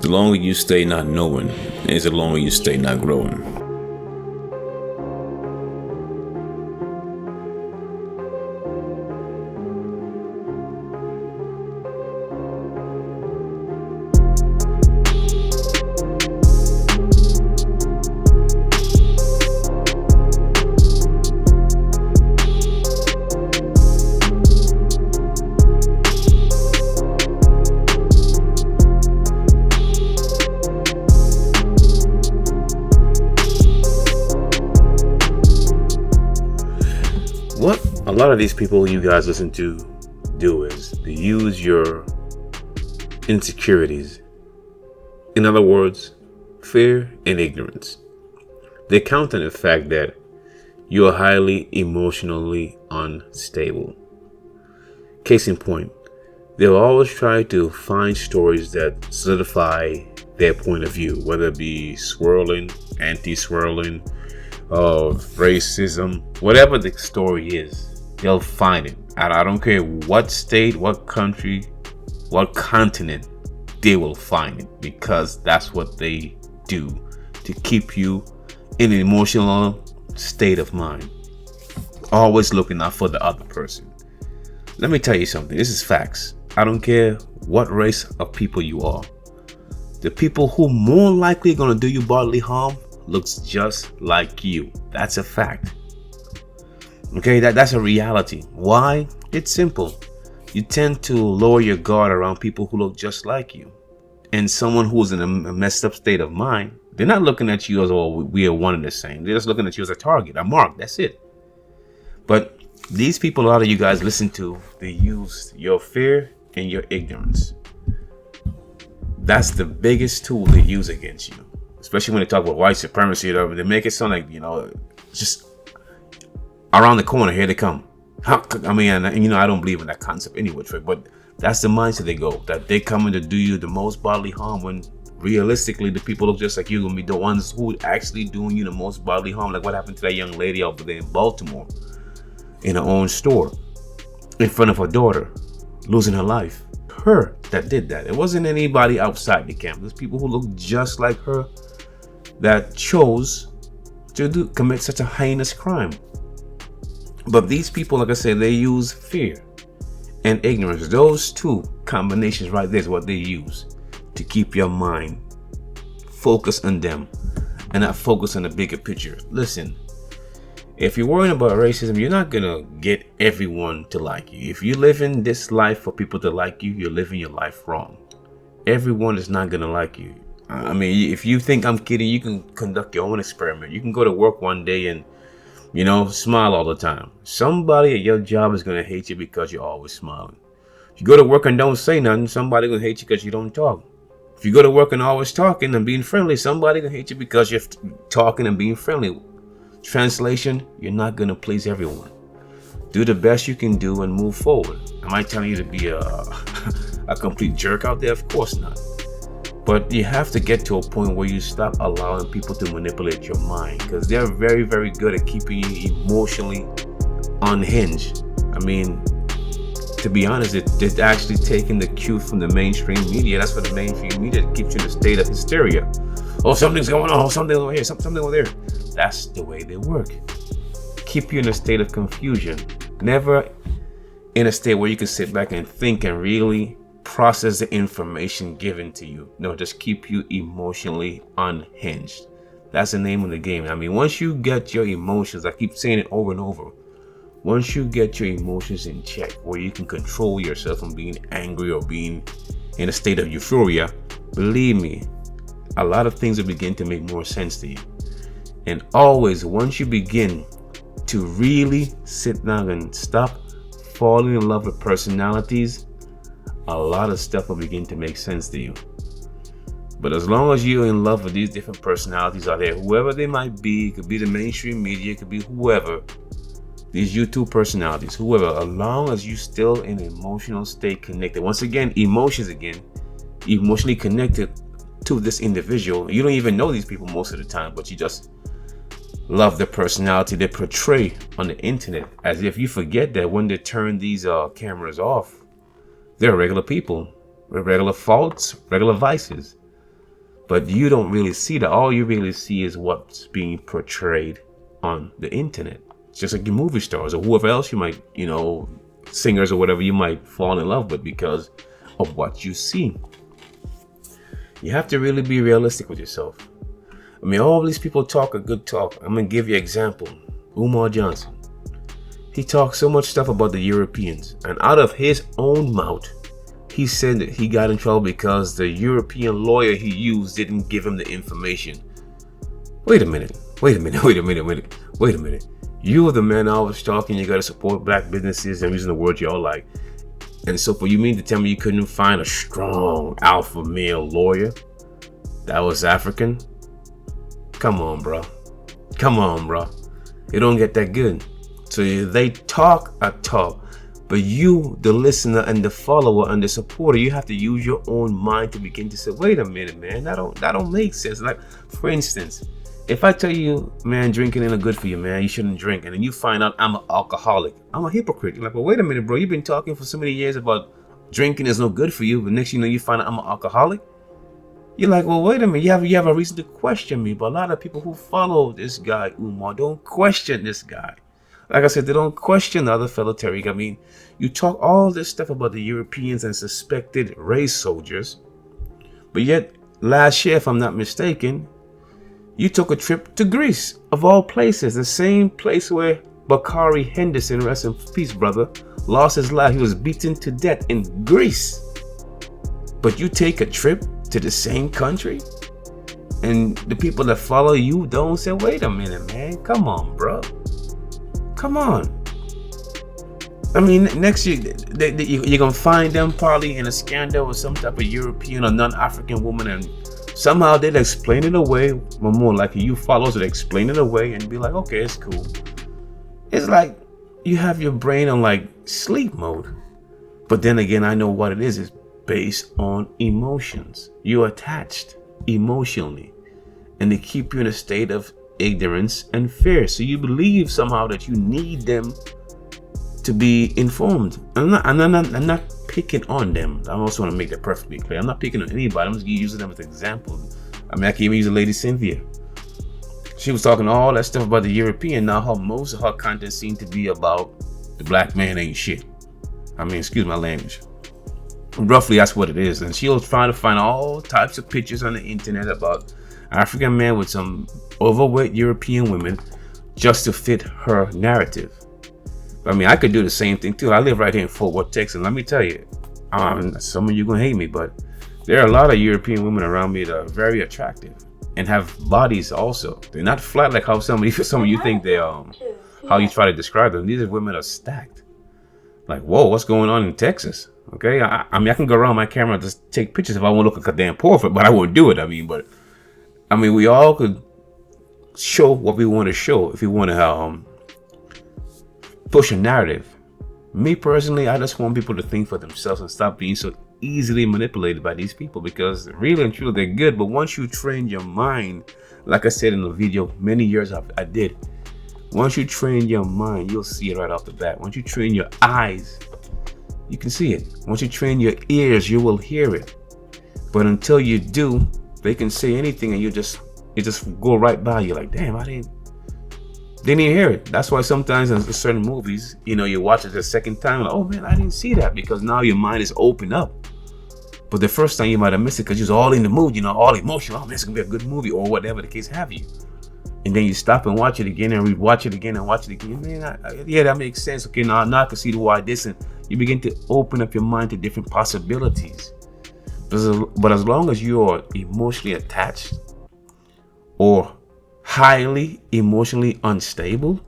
The longer you stay not knowing is the longer you stay not growing. What a lot of these people you guys listen to do is they use your insecurities. In other words, fear and ignorance. They count on the fact that you are highly emotionally unstable. Case in point, they'll always try to find stories that solidify their point of view, whether it be swirling, anti-swirling, racism, whatever the story is, they'll find it. And I don't care what state, what country, what continent, they will find it, because that's what they do to keep you in an emotional state of mind, always looking out for the other person. Let me tell you something, this is facts. I don't care what race of people you are. The people who more likely are going to do you bodily harm looks just like you. That's a fact. Okay, that's a reality. Why? It's simple. You tend to lower your guard around people who look just like you. And someone who's in a messed up state of mind, they're not looking at you as, oh, we are one and the same. They're just looking at you as a target, a mark. That's it. But these people a lot of you guys listen to, they use your fear and your ignorance. That's the biggest tool they use against you. Especially when they talk about white supremacy, they make it sound like, just around the corner, here they come. I don't believe in that concept anyway, but that's the mindset they go, that they're coming to do you the most bodily harm, when realistically the people look just like you gonna be the ones who actually doing you the most bodily harm. Like what happened to that young lady over there in Baltimore, in her own store, in front of her daughter, losing her life. Her that did that. It wasn't anybody outside the camp. There's people who look just like her that chose to commit such a heinous crime. But these people, like I said, they use fear and ignorance. Those two combinations right there is what they use to keep your mind focused on them and not focus on the bigger picture. Listen, if you're worrying about racism, you're not gonna get everyone to like you. If you live in this life for people to like you, you're living your life wrong. Everyone is not gonna like you. I mean, if you think I'm kidding, you can conduct your own experiment. You can go to work one day and, smile all the time. Somebody at your job is gonna hate you because you're always smiling. If you go to work and don't say nothing, somebody gonna hate you because you don't talk. If you go to work and always talking and being friendly, somebody gonna hate you because you're talking and being friendly. Translation, you're not going to please everyone. Do the best you can do and move forward. Am I telling you to be a complete jerk out there? Of course not. But you have to get to a point where you stop allowing people to manipulate your mind, because they're very, very good at keeping you emotionally unhinged. I mean, to be honest, it's actually taking the cue from the mainstream media. That's what the mainstream media keeps you in a state of hysteria. Oh, something's going on. Oh, something over here. Something over there. That's the way they work. Keep you in a state of confusion. Never in a state where you can sit back and think and really process the information given to you. No, just keep you emotionally unhinged. That's the name of the game. I mean, once you get your emotions, I keep saying it over and over. Once you get your emotions in check, where you can control yourself from being angry or being in a state of euphoria, believe me, a lot of things will begin to make more sense to you. And always, once you begin to really sit down and stop falling in love with personalities, a lot of stuff will begin to make sense to you. But as long as you're in love with these different personalities out there, whoever they might be, it could be the mainstream media, it could be whoever, these YouTube personalities, whoever, as long as you still in an emotional state connected, once again, emotionally connected to this individual. You don't even know these people most of the time, but you just love the personality they portray on the internet, as if you forget that when they turn these cameras off, they're regular people with regular faults, regular vices. But you don't really see that. All you really see is what's being portrayed on the internet. It's just like your movie stars or whoever else you might, singers or whatever you might fall in love with because of what you see. You have to really be realistic with yourself. I mean, all these people talk a good talk. I'm going to give you an example. Umar Johnson. He talks so much stuff about the Europeans. And out of his own mouth, he said that he got in trouble because the European lawyer he used didn't give him the information. Wait a minute. You are the man I was talking. You got to support black businesses. I'm using the word y'all like. And so for you mean to tell me you couldn't find a strong alpha male lawyer that was African? Come on, bro. It don't get that good. So they talk a talk. But you, the listener and the follower and the supporter, you have to use your own mind to begin to say, wait a minute, man, that don't make sense. Like, for instance, if I tell you, man, drinking ain't good for you, man, you shouldn't drink, and then you find out I'm an alcoholic, I'm a hypocrite. You're like, well, wait a minute, bro, you've been talking for so many years about drinking is no good for you, but next you know you find out I'm an alcoholic. You're like, well, wait a minute, you have a reason to question me. But a lot of people who follow this guy, Umar, don't question this guy. Like I said, they don't question the other fellow Tariq. I mean, you talk all this stuff about the Europeans and suspected race soldiers, but yet last year, if I'm not mistaken, you took a trip to Greece, of all places, the same place where Bakari Henderson, rest in peace, brother, lost his life. He was beaten to death in Greece. But you take a trip to the same country, and the people that follow you don't say, wait a minute, man, come on, bro. Come on. I mean, next year, you're going to find them probably in a scandal with some type of European or non-African woman, and somehow they'll explain it away. Or more like you followers will explain it away and be like, okay, it's cool. It's like you have your brain on like sleep mode. But then again, I know what it is. It's based on emotions. You're attached emotionally, and they keep you in a state of ignorance and fear. So you believe somehow that you need them to be informed. I'm not picking on them. I also want to make that perfectly clear. I'm not picking on anybody. I'm just using them as examples. I mean, I can even use the lady Cynthia. She was talking all that stuff about the European. Now most of her content seemed to be about the black man ain't shit. I mean, excuse my language. Roughly, that's what it is. And she was trying to find all types of pictures on the internet about African men with some overweight European women just to fit her narrative. I mean, I could do the same thing too. I live right here in Fort Worth, Texas. Let me tell you, some of you gonna hate me, but there are a lot of European women around me that are very attractive and have bodies also. They're not flat like how some of you think they are. How you try to describe them. These women are stacked. Like, whoa, what's going on in Texas? Okay, I mean, I can go around my camera and just take pictures if I want to look like a damn portrait, but I won't do it. I mean, we all could show what we want to show if we want to push a narrative. Me personally, I just want people to think for themselves and stop being so easily manipulated by these people, because really and truly they're good. But once you train your mind, like I said in the video many years I did, once you train your mind, you'll see it right off the bat. Once you train your eyes, you can see it. Once you train your ears, you will hear it. But until you do, they can say anything and you just go right by you like, damn, I didn't hear it. That's why sometimes in certain movies, you watch it the second time, like, oh man, I didn't see that, because now your mind is open up. But the first time you might have missed it because you was all in the mood, all emotional. Oh man, it's gonna be a good movie, or whatever the case have you. And then you stop and watch it again and rewatch it again and watch it again. Man, yeah, that makes sense. Okay, now I can see why this, and you begin to open up your mind to different possibilities. But as long as you are emotionally attached or highly emotionally unstable,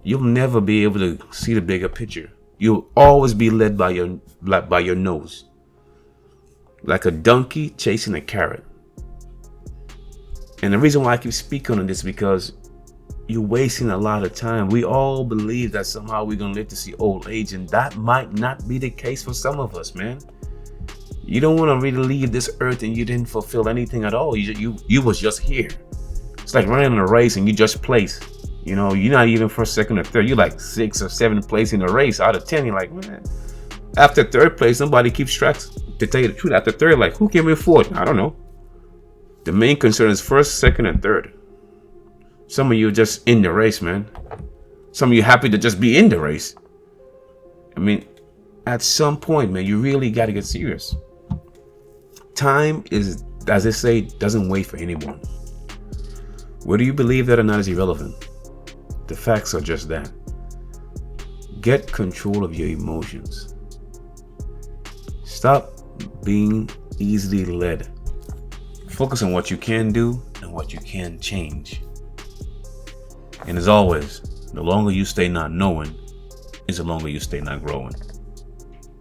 you'll never be able to see the bigger picture. You'll always be led by your nose, like a donkey chasing a carrot. And the reason why I keep speaking on this is because you're wasting a lot of time. We all believe that somehow we're gonna live to see old age, and that might not be the case for some of us, man. You don't want to really leave this earth and you didn't fulfill anything at all. You was just here. It's like running a race and you just place. You're not even first, second, or third. You're like 6th or 7th place in the race out of 10. You're like, man. After third place, somebody keeps track. To tell you the truth, after third, like, who came in fourth? I don't know. The main concern is first, second, and third. Some of you are just in the race, man. Some of you happy to just be in the race. I mean, at some point, man, you really got to get serious. Time is, as they say, doesn't wait for anyone. Whether you believe that or not is irrelevant. The facts are just that. Get control of your emotions. Stop being easily led. Focus on what you can do and what you can change. And as always, the longer you stay not knowing is the longer you stay not growing.